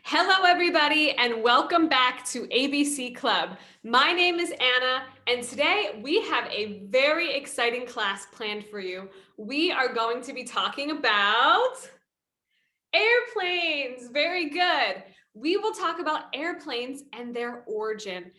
Hello, everybody, and welcome back to ABC Club. My name is Anna, and today we have a very exciting class planned for you. We are going to be talking about airplanes. Very good. We will talk about airplanes and their origin.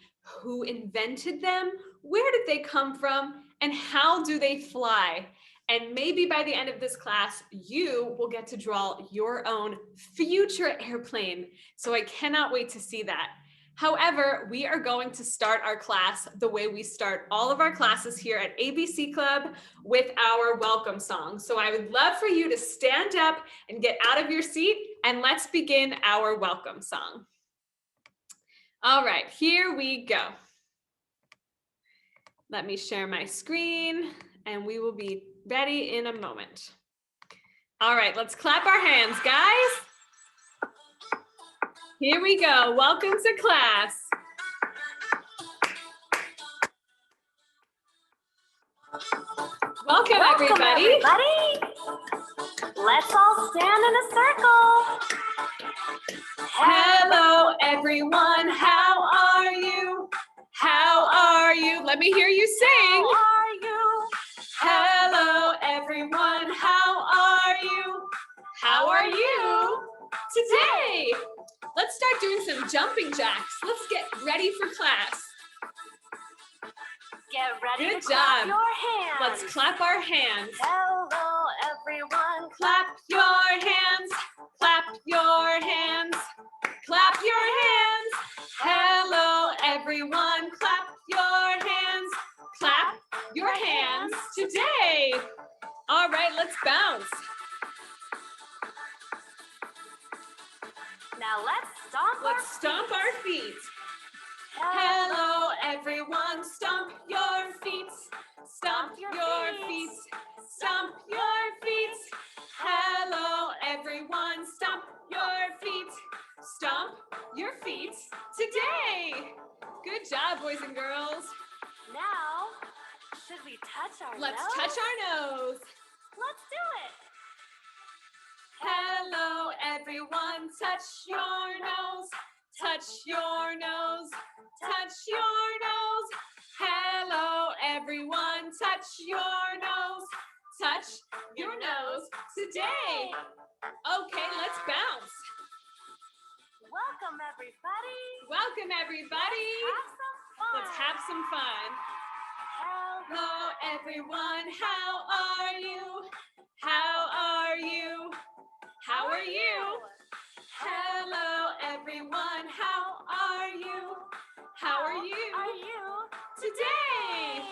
Who invented them? Where did they come from? And how do they fly? And maybe by the end of this class, you will get to draw your own future airplane. So I cannot wait to see that. However, we are going to start our class the way we start all of our classes here at ABC Club with our welcome song. So I would love for you to stand up and get out of your seat, and let's begin our welcome song. All right, here we go. Let me share my screen, and we will be ready in a moment. All right, let's clap our hands, guys. Here we go. Welcome to class. Welcome everybody. Let's all stand in a circle. Hello, everyone. How are you? How are you? Let me hear you sing. How are you? Hello, everyone. How are you? How are you today? Let's start doing some jumping jacks. Let's get ready for class. Get ready Good to clap job. your hands. Let's clap our hands. Hello, everyone. Clap your hands. Clap your hands. Clap your hands. Hello, everyone. Clap your hands. Clap your hands today. All right, let's bounce. Now let's stomp Let's stomp our feet. Hello, everyone. Stomp your feet. Stomp your feet. Stomp your feet. Hello, everyone. Stomp your feet. Stomp your feet today. Good job, boys and girls. Now, should we touch our Let's nose? touch our nose. Let's do it. Hello, everyone. Touch your nose. Touch your nose. Touch your nose. Hello, everyone. Touch your nose. Touch your nose today. Okay, let's bounce. Welcome, everybody. Welcome, everybody. Have some fun. Let's have some fun. Hello, everyone. How are you? How are you? How are you? Hello, everyone. How are you? How are you today?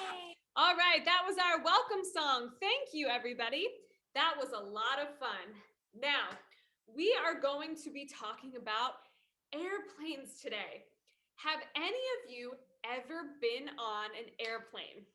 All right, that was our welcome song. Thank you, everybody. That was a lot of fun. Now, we are going to be talking about airplanes today. Have any of you ever been on an airplane?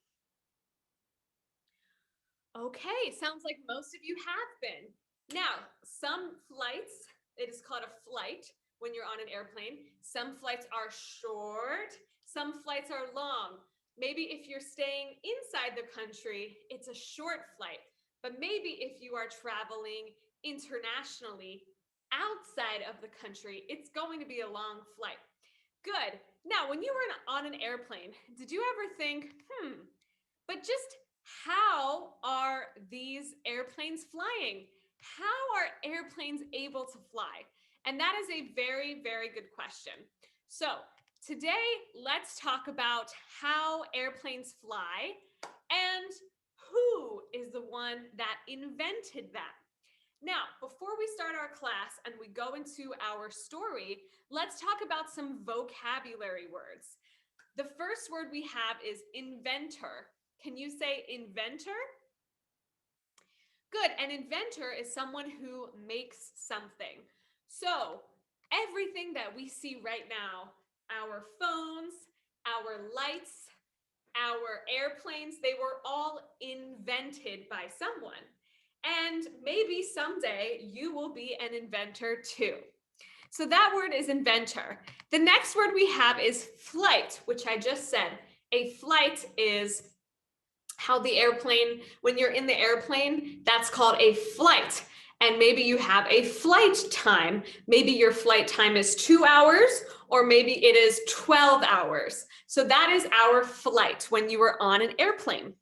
Okay, sounds like most of you have been. Now, some flights, it is called a flight when you're on an airplane. Some flights are short, some flights are long. Maybe if you're staying inside the country, it's a short flight. But maybe if you are traveling internationally outside of the country, it's going to be a long flight. Good. Now, when you were on an airplane, did you ever think, but just how are these airplanes flying? How are airplanes able to fly? And that is a very, very good question. So today, let's talk about how airplanes fly and who is the one that invented them. Now, before we start our class and we go into our story, let's talk about some vocabulary words. The first word we have is inventor. Can you say inventor? Good. An inventor is someone who makes something. So everything that we see right now, our phones, our lights, our airplanes, they were all invented by someone. And maybe someday you will be an inventor too. So that word is inventor. The next word we have is flight, which I just said. A flight is how the airplane, when you're in the airplane, that's called a flight. And maybe you have a flight time. Maybe your flight time is 2 hours, or maybe it is 12 hours. So that is our flight when you are on an airplane.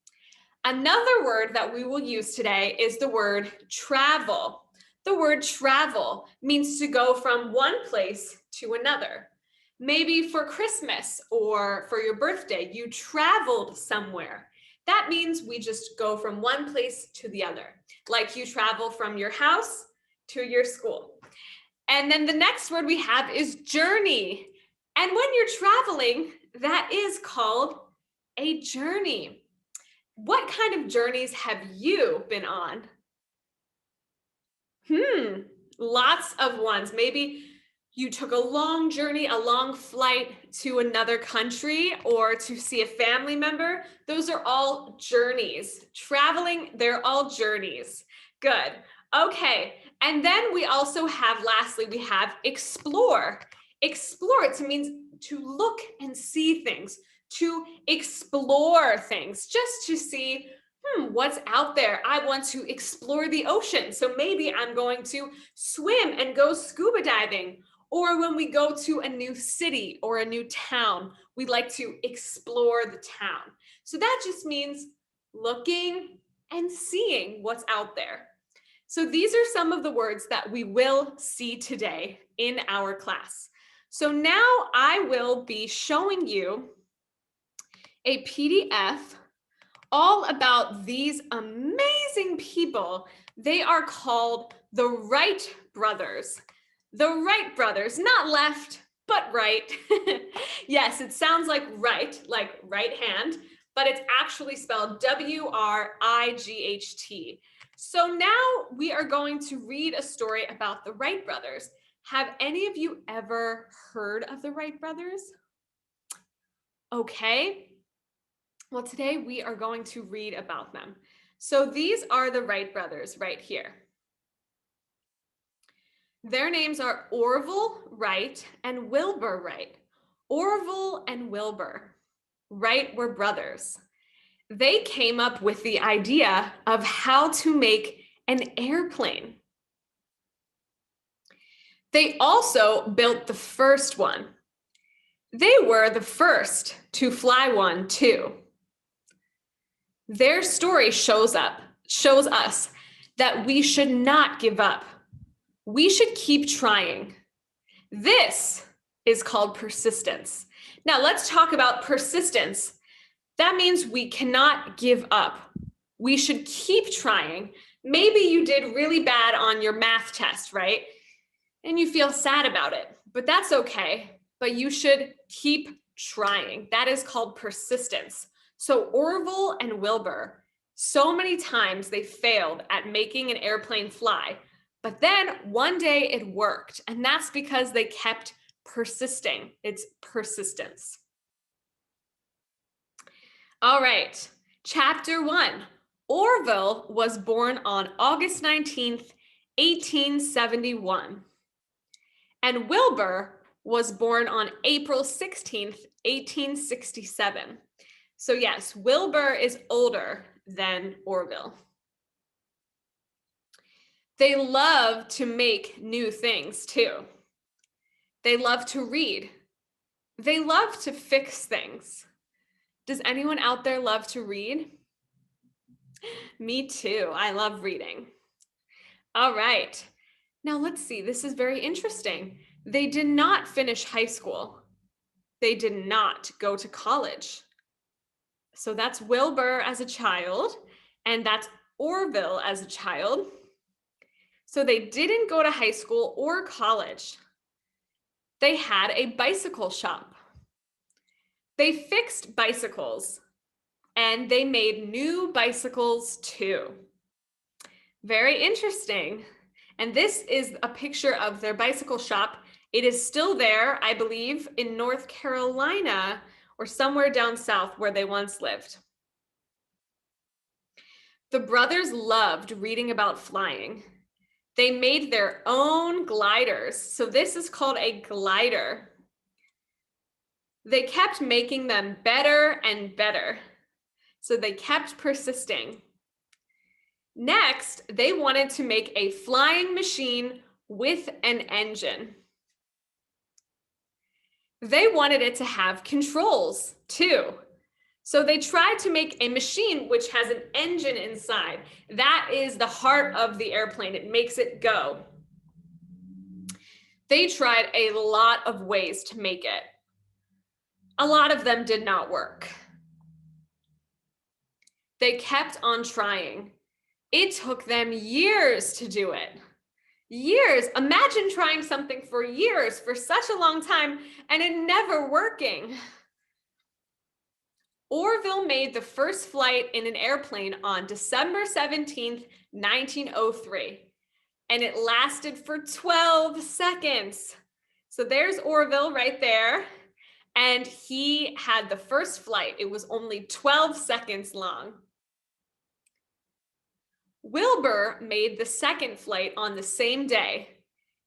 Another word that we will use today is the word travel. The word travel means to go from one place to another. Maybe for Christmas or for your birthday, you traveled somewhere. That means we just go from one place to the other, like you travel from your house to your school. And then the next word we have is journey. And when you're traveling, that is called a journey. What kind of journeys have you been on? Lots of ones. Maybe you took a long journey, a long flight to another country or to see a family member. Those are all journeys. Traveling, they're all journeys. Good. Okay. And then we also have, lastly, we have explore. Explore, it means to look and see things, to explore things, just to see what's out there. I want to explore the ocean. So maybe I'm going to swim and go scuba diving. Or when we go to a new city or a new town, we like to explore the town. So that just means looking and seeing what's out there. So these are some of the words that we will see today in our class. So now I will be showing you a PDF all about these amazing people. They are called the Wright Brothers. The Wright Brothers, not left, but right. Yes, it sounds like right hand, but it's actually spelled W-R-I-G-H-T. So now we are going to read a story about the Wright Brothers. Have any of you ever heard of the Wright Brothers? Okay. Well, today we are going to read about them. So these are the Wright brothers right here. Their names are Orville Wright and Wilbur Wright. Orville and Wilbur Wright were brothers. They came up with the idea of how to make an airplane. They also built the first one. They were the first to fly one too. Their story shows us that we should not give up. We should keep trying. This is called persistence. Now let's talk about persistence. That means we cannot give up. We should keep trying. Maybe you did really bad on your math test, right? And you feel sad about it, but that's okay. But you should keep trying. That is called persistence. So Orville and Wilbur, so many times they failed at making an airplane fly, but then one day it worked, and that's because they kept persisting. It's persistence. All right, chapter 1. Orville was born on August 19th, 1871, and Wilbur was born on April 16th, 1867. So yes, Wilbur is older than Orville. They love to make new things too. They love to read. They love to fix things. Does anyone out there love to read? Me too. I love reading. All right. Now let's see. This is very interesting. They did not finish high school. They did not go to college. So that's Wilbur as a child, and that's Orville as a child. So they didn't go to high school or college. They had a bicycle shop. They fixed bicycles, and they made new bicycles too. Very interesting. And this is a picture of their bicycle shop. It is still there, I believe, in North Carolina or somewhere down south where they once lived. The brothers loved reading about flying. They made their own gliders. So this is called a glider. They kept making them better and better. So they kept persisting. Next, they wanted to make a flying machine with an engine. They wanted it to have controls too. So they tried to make a machine which has an engine inside. That is the heart of the airplane. It makes it go. They tried a lot of ways to make it. A lot of them did not work. They kept on trying. It took them years to do it. Years. Imagine trying something for years, for such a long time, and it never working. Orville made the first flight in an airplane on December 17th, 1903, and it lasted for 12 seconds. So there's Orville right there, and he had the first flight. It was only 12 seconds long. Wilbur made the second flight on the same day.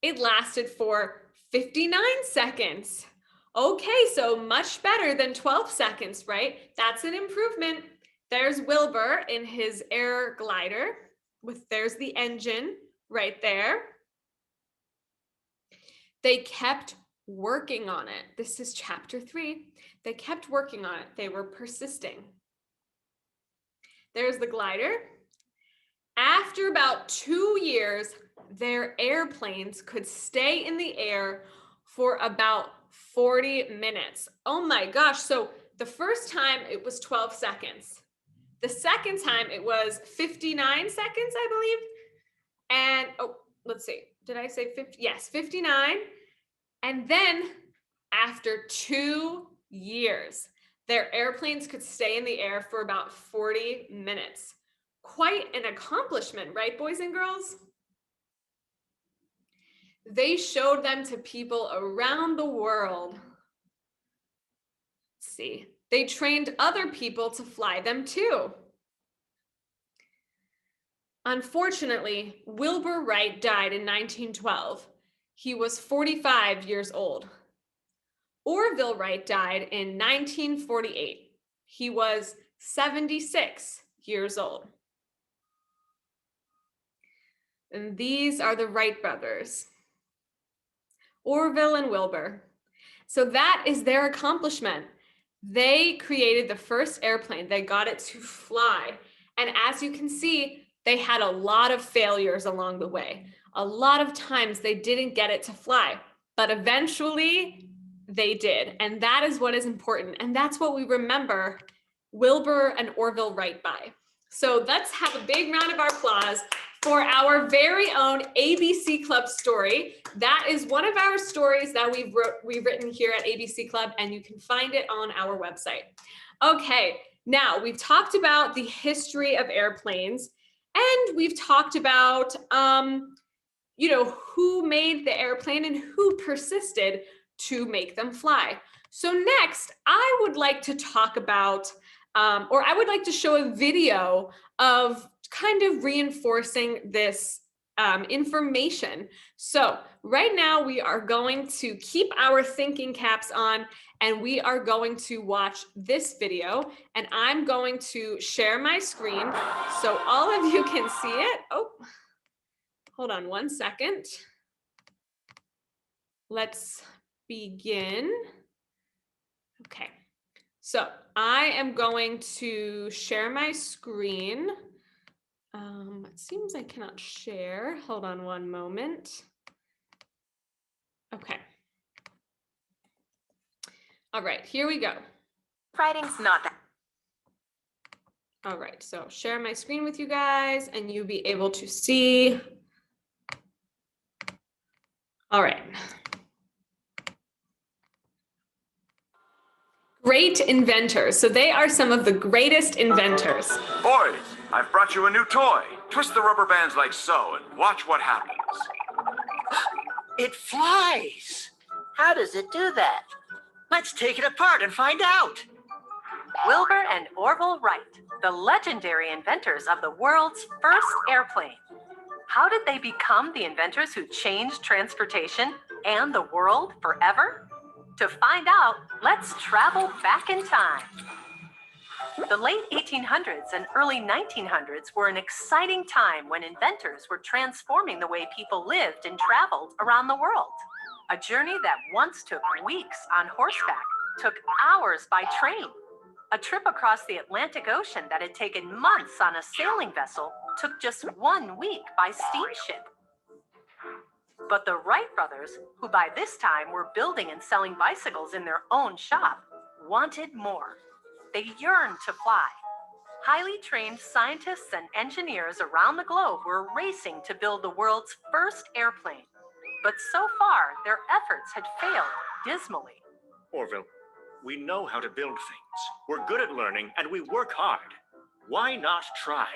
It lasted for 59 seconds. Okay, so much better than 12 seconds, right? That's an improvement. There's Wilbur in his air glider. There's the engine right there. They kept working on it. This is chapter 3. They kept working on it. They were persisting. There's the glider. After about 2 years, their airplanes could stay in the air for about 40 minutes. Oh my gosh. So the first time it was 12 seconds. The second time it was 59 seconds, I believe. And let's see. Did I say 50? Yes, 59. And then after 2 years, their airplanes could stay in the air for about 40 minutes. Quite an accomplishment, right, boys and girls? They showed them to people around the world. Let's see. They trained other people to fly them too. Unfortunately, Wilbur Wright died in 1912. He was 45 years old. Orville Wright died in 1948. He was 76 years old. And these are the Wright brothers, Orville and Wilbur. So that is their accomplishment. They created the first airplane. They got it to fly. And as you can see, they had a lot of failures along the way. A lot of times they didn't get it to fly, but eventually they did. And that is what is important. And that's what we remember Wilbur and Orville Wright by. So let's have a big round of applause for our very own ABC Club story. That is one of our stories that we've written here at ABC Club, and you can find it on our website. Okay, now we've talked about the history of airplanes, and we've talked about who made the airplane and who persisted to make them fly. So next, I would like to talk about, or I would like to show a video of kind of reinforcing this information. So right now we are going to keep our thinking caps on, and we are going to watch this video, and I'm going to share my screen so all of you can see it. Oh, hold on one second. Let's begin. Okay, so I am going to share my screen. It seems I cannot share. Hold on one moment. Okay. All right, here we go. Writing's not that. All right, so share my screen with you guys and you'll be able to see. All right. Great inventors. So they are some of the greatest inventors. Boys, I've brought you a new toy. Twist the rubber bands like so and watch what happens. It flies. How does it do that? Let's take it apart and find out. Wilbur and Orville Wright, the legendary inventors of the world's first airplane. How did they become the inventors who changed transportation and the world forever? To find out, let's travel back in time. The late 1800s and early 1900s were an exciting time when inventors were transforming the way people lived and traveled around the world. A journey that once took weeks on horseback took hours by train. A trip across the Atlantic Ocean that had taken months on a sailing vessel took just 1 week by steamship. But the Wright brothers, who by this time were building and selling bicycles in their own shop, wanted more. They yearned to fly. Highly trained scientists and engineers around the globe were racing to build the world's first airplane. But so far, their efforts had failed dismally. Orville, we know how to build things. We're good at learning and we work hard. Why not try?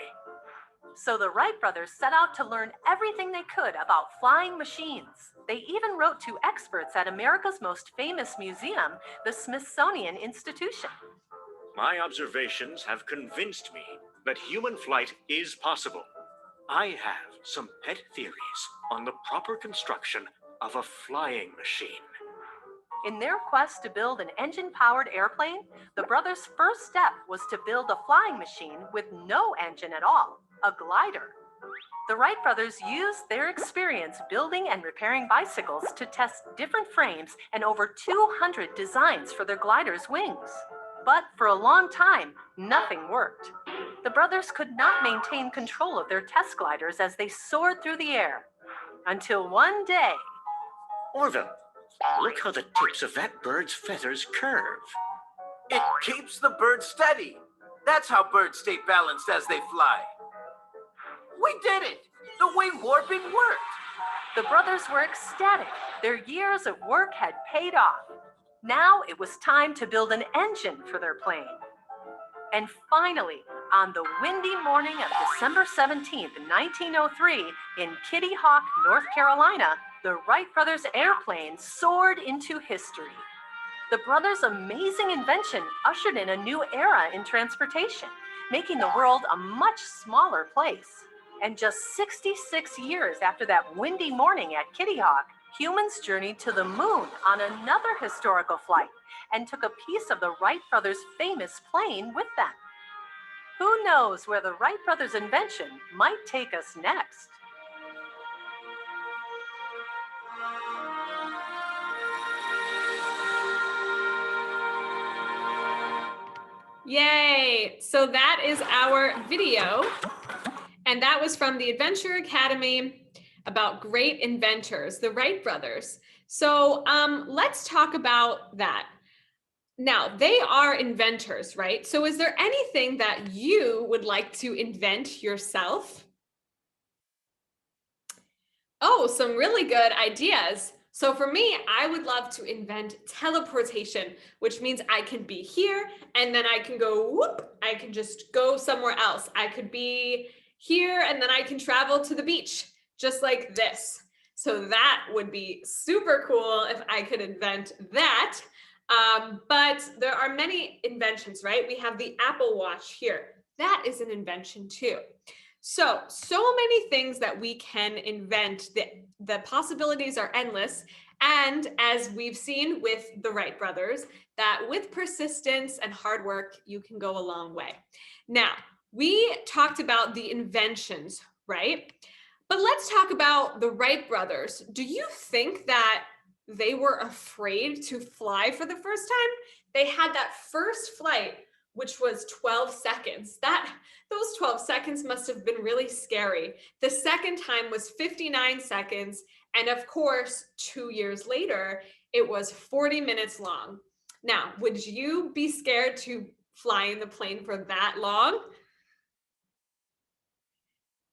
So the Wright brothers set out to learn everything they could about flying machines. They even wrote to experts at America's most famous museum, the Smithsonian Institution. My observations have convinced me that human flight is possible. I have some pet theories on the proper construction of a flying machine. In their quest to build an engine-powered airplane, the brothers' first step was to build a flying machine with no engine at all, a glider. The Wright brothers used their experience building and repairing bicycles to test different frames and over 200 designs for their glider's wings. But for a long time, nothing worked. The brothers could not maintain control of their test gliders as they soared through the air. Until one day... Orville, look how the tips of that bird's feathers curve. It keeps the bird steady. That's how birds stay balanced as they fly. We did it! The wing warping worked! The brothers were ecstatic. Their years of work had paid off. Now it was time to build an engine for their plane. And finally, on the windy morning of December 17th, 1903, in Kitty Hawk, North Carolina, the Wright brothers' airplane soared into history. The brothers' amazing invention ushered in a new era in transportation, making the world a much smaller place. And just 66 years after that windy morning at Kitty Hawk, humans journeyed to the moon on another historical flight and took a piece of the Wright brothers' famous plane with them. Who knows where the Wright brothers' invention might take us next? Yay! So that is our video. And that was from the Adventure Academy about great inventors, the Wright brothers. So let's talk about that. Now, they are inventors, right? So is there anything that you would like to invent yourself? Oh, some really good ideas. So for me, I would love to invent teleportation, which means I can be here and then I can go whoop, I can just go somewhere else. I could be here and then I can travel to the beach just like this. So that would be super cool if I could invent that. But there are many inventions, right? We have the Apple Watch here. That is an invention too. So many things that we can invent. The possibilities are endless. And as we've seen with the Wright brothers, that with persistence and hard work, you can go a long way. Now, we talked about the inventions, right? But let's talk about the Wright brothers. Do you think that they were afraid to fly for the first time? They had that first flight, which was 12 seconds. Those 12 seconds must have been really scary. The second time was 59 seconds. And of course, 2 years later, it was 40 minutes long. Now, would you be scared to fly in the plane for that long?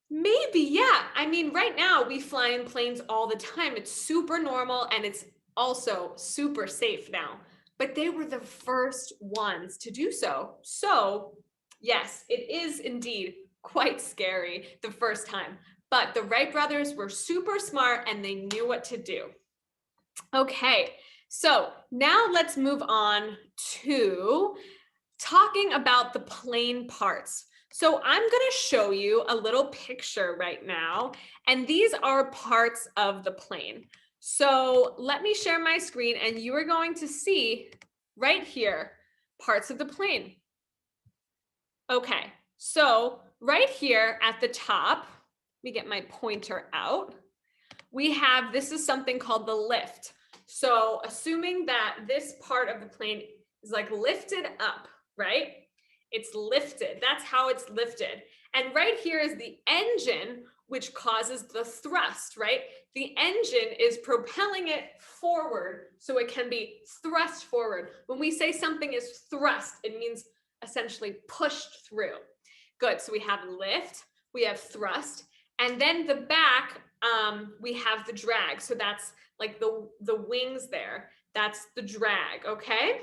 Maybe, yeah. I mean, right now we fly in planes all the time. It's super normal and it's also super safe now. But they were the first ones to do so. So, yes, it is indeed quite scary the first time. But the Wright brothers were super smart and they knew what to do. Okay, so now let's move on to talking about the plane parts. So I'm going to show you a little picture right now, and these are parts of the plane. So let me share my screen and you are going to see right here parts of the plane. Okay, so right here at the top, let me get my pointer out. We have, this is something called the lift. So assuming that this part of the plane is like lifted up, right? It's lifted, that's how it's lifted. And right here is the engine, which causes the thrust, right? The engine is propelling it forward so it can be thrust forward. When we say something is thrust, it means essentially pushed through. Good, so we have lift, we have thrust, and then the back, we have the drag. So that's like the wings there. That's the drag, okay?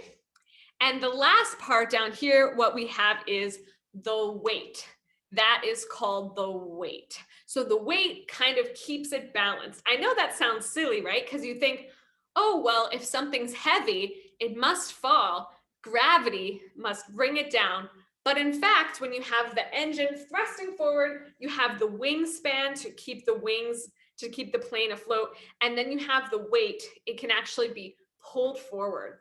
And the last part down here, what we have is the weight. That is called the weight. So the weight kind of keeps it balanced. I know that sounds silly, right? Because you think, oh, well, if something's heavy, it must fall. Gravity must bring it down. But in fact, when you have the engine thrusting forward, you have the wingspan to keep the wings, to keep the plane afloat. And then you have the weight. It can actually be pulled forward.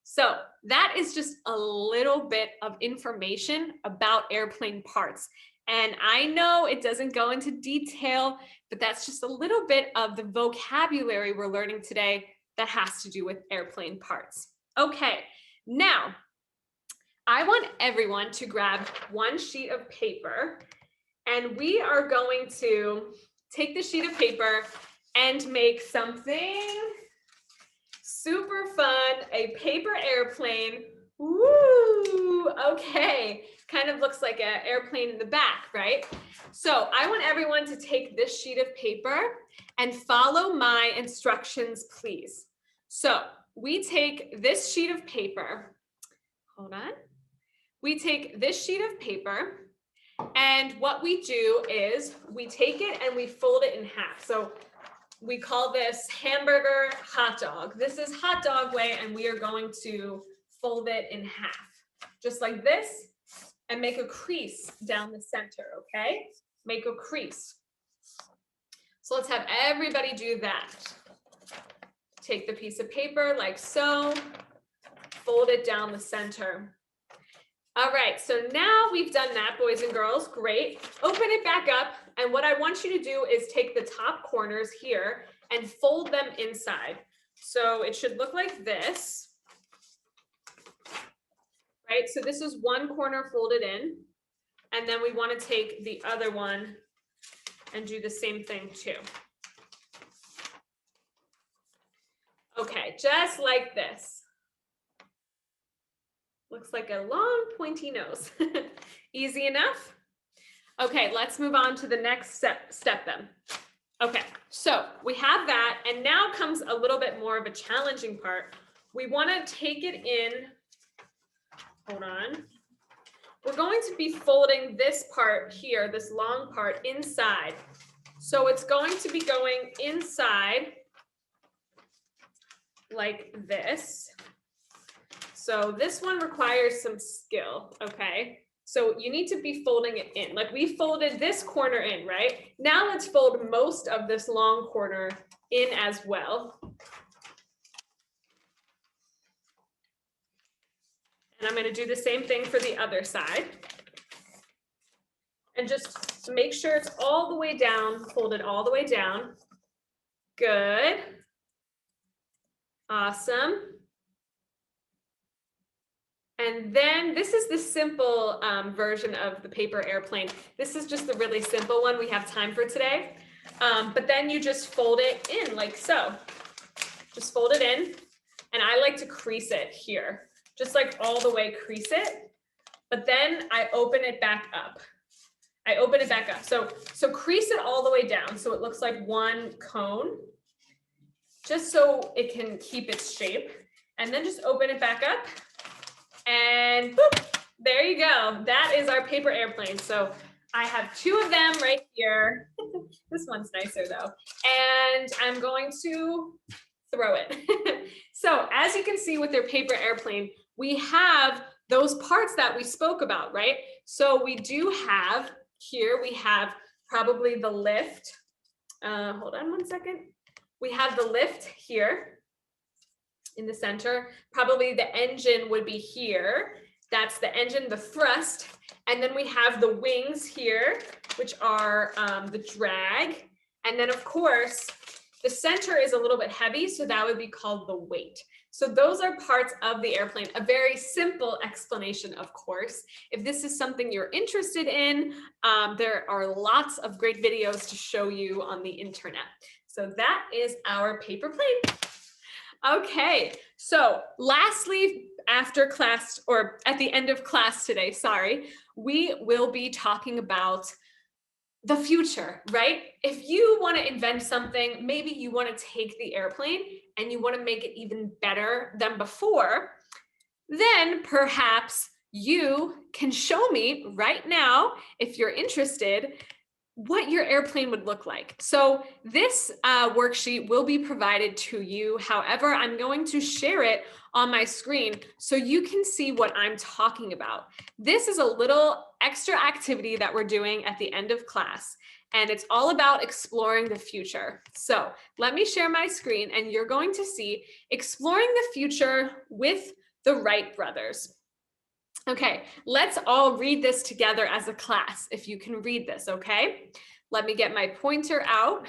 So that is just a little bit of information about airplane parts. And I know it doesn't go into detail, but that's just a little bit of the vocabulary we're learning today that has to do with airplane parts. Okay, now I want everyone to grab one sheet of paper, and we are going to take the sheet of paper and make something super fun, a paper airplane. Woo! Okay, kind of looks like an airplane in the back, right? So I want everyone to take this sheet of paper and follow my instructions, please. So we take this sheet of paper, hold on. We take this sheet of paper, and what we do is we take it and we fold it in half. So we call this hamburger hot dog. This is hot dog way, and we are going to fold it in half, just like this, and make a crease down the center, okay? Make a crease. So let's have everybody do that. Take the piece of paper like so, fold it down the center. All right, so now we've done that, boys and girls, great. Open it back up, and what I want you to do is take the top corners here and fold them inside. So it should look like this, right? So this is one corner folded in, and then we want to take the other one and do the same thing too. Okay, just like this. Looks like a long pointy nose. Easy enough? Okay, let's move on to the next step then. Okay, so we have that, and now comes a little bit more of a challenging part. We want to take it in, hold on. We're going to be folding this part here, this long part inside. So it's going to be going inside like this. So this one requires some skill, okay? So you need to be folding it in. Like we folded this corner in, right? Now let's fold most of this long corner in as well. And I'm going to do the same thing for the other side. And just make sure it's all the way down, fold it all the way down. Good. Awesome. And then this is the simple version of the paper airplane. This is just the really simple one we have time for today. But then you just fold it in like so. Just fold it in. And I like to crease it here. Just like all the way crease it. But then I open it back up. I open it back up. So crease it all the way down so it looks like one cone. Just so it can keep its shape. And then just open it back up. And boop, there you go. That is our paper airplane. So I have two of them right here. This one's nicer though. And I'm going to throw it. So as you can see with their paper airplane, we have those parts that we spoke about, right? So we do have here, we have probably the lift. Hold on one second. We have the lift here in the center. Probably the engine would be here. That's the engine, the thrust. And then we have the wings here, which are the drag. And then of course, the center is a little bit heavy, so that would be called the weight. So those are parts of the airplane, a very simple explanation, of course. If this is something you're interested in, there are lots of great videos to show you on the internet. So that is our paper plane. Okay, so lastly, after class, or at the end of class today, sorry, we will be talking about the future, right? If you want to invent something, maybe you want to take the airplane and you want to make it even better than before, then perhaps you can show me right now, if you're interested, what your airplane would look like. So this worksheet will be provided to you. However, I'm going to share it on my screen so you can see what I'm talking about. This is a little extra activity that we're doing at the end of class, and it's all about exploring the future. So let me share my screen, and you're going to see exploring the future with the Wright brothers. Okay, let's all read this together as a class, if you can read this, okay? Let me get my pointer out.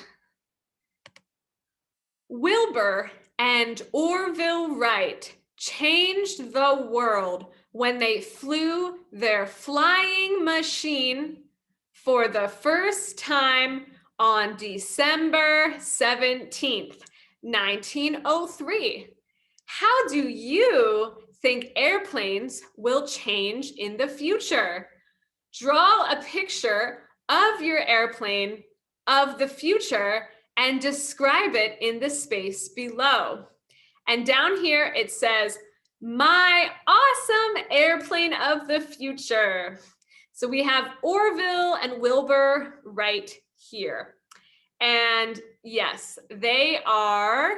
Wilbur and Orville Wright changed the world when they flew their flying machine for the first time on December 17th, 1903. How do you think airplanes will change in the future? Draw a picture of your airplane of the future and describe it in the space below. And down here it says, my awesome airplane of the future. So we have Orville and Wilbur right here. And yes, they are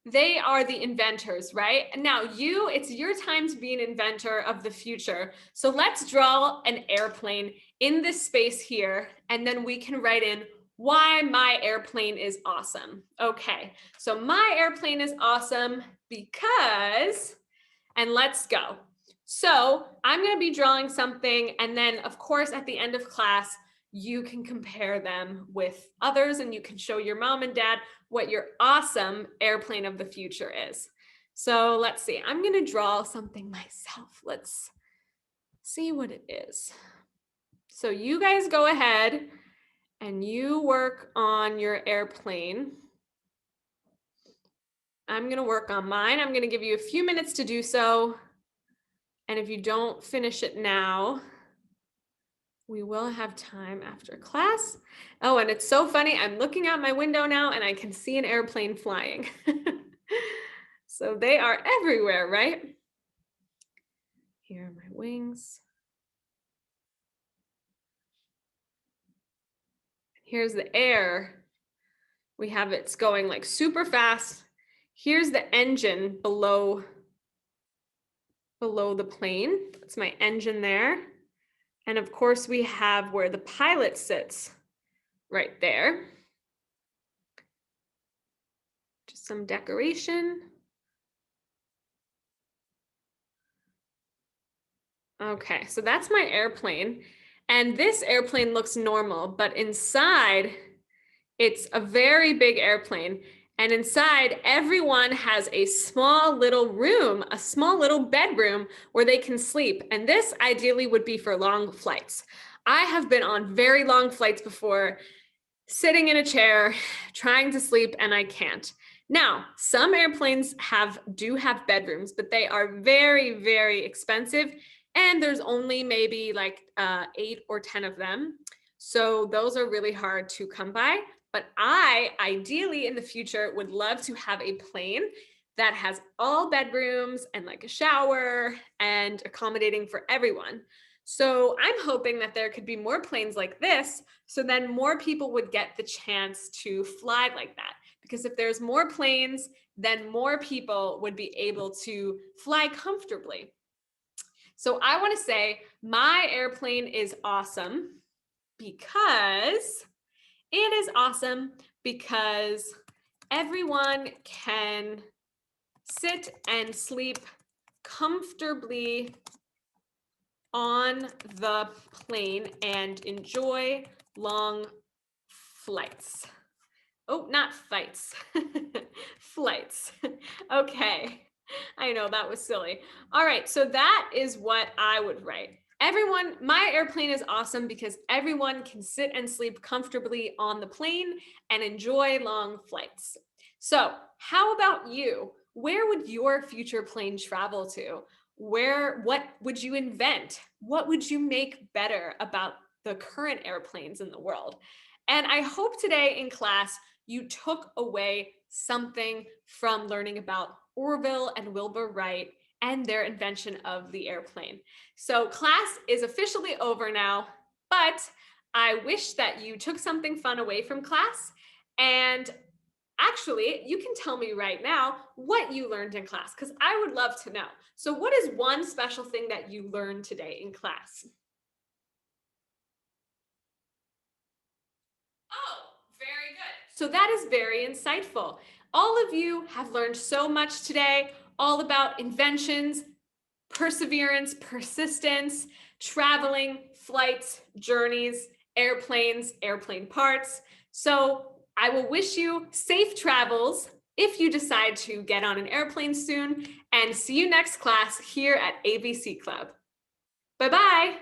the inventors, right? Now it's your time to be an inventor of the future. So let's draw an airplane in this space here, and then we can write in why my airplane is awesome. Okay, so my airplane is awesome because, and let's go. So I'm gonna be drawing something, and then of course at the end of class, you can compare them with others, and you can show your mom and dad what your awesome airplane of the future is. So let's see, I'm gonna draw something myself. Let's see what it is. So you guys go ahead and you work on your airplane. I'm gonna work on mine. I'm gonna give you a few minutes to do so. And if you don't finish it now, we will have time after class. Oh, and it's so funny. I'm looking out my window now and I can see an airplane flying. So they are everywhere, right? Here are my wings. Here's the air. We have it's going like super fast. Here's the engine below the plane. That's my engine there. And of course we have where the pilot sits right there. Just some decoration. Okay, so that's my airplane. And this airplane looks normal, but inside it's a very big airplane. And inside, everyone has a small little room, a small little bedroom where they can sleep. And this ideally would be for long flights. I have been on very long flights before, sitting in a chair, trying to sleep, and I can't. Now, some airplanes do have bedrooms, but they are very, very expensive. And there's only maybe like 8 or 10 of them. So those are really hard to come by. But I ideally in the future would love to have a plane that has all bedrooms and like a shower and accommodating for everyone. So I'm hoping that there could be more planes like this, so then more people would get the chance to fly like that. Because if there's more planes, then more people would be able to fly comfortably. So I want to say my airplane is awesome because it is awesome because everyone can sit and sleep comfortably on the plane and enjoy long flights. Oh, not fights, flights. Okay, I know that was silly. All right, so that is what I would write. Everyone, my airplane is awesome because everyone can sit and sleep comfortably on the plane and enjoy long flights. So how about you? Where would your future plane travel to? What would you invent? What would you make better about the current airplanes in the world? And I hope today in class, you took away something from learning about Orville and Wilbur Wright and their invention of the airplane. So class is officially over now, but I wish that you took something fun away from class. And actually, you can tell me right now what you learned in class, because I would love to know. So what is one special thing that you learned today in class? Oh, very good. So that is very insightful. All of you have learned so much today, all about inventions, perseverance, persistence, traveling, flights, journeys, airplanes, airplane parts. So I will wish you safe travels if you decide to get on an airplane soon, and see you next class here at ABC Club. Bye-bye.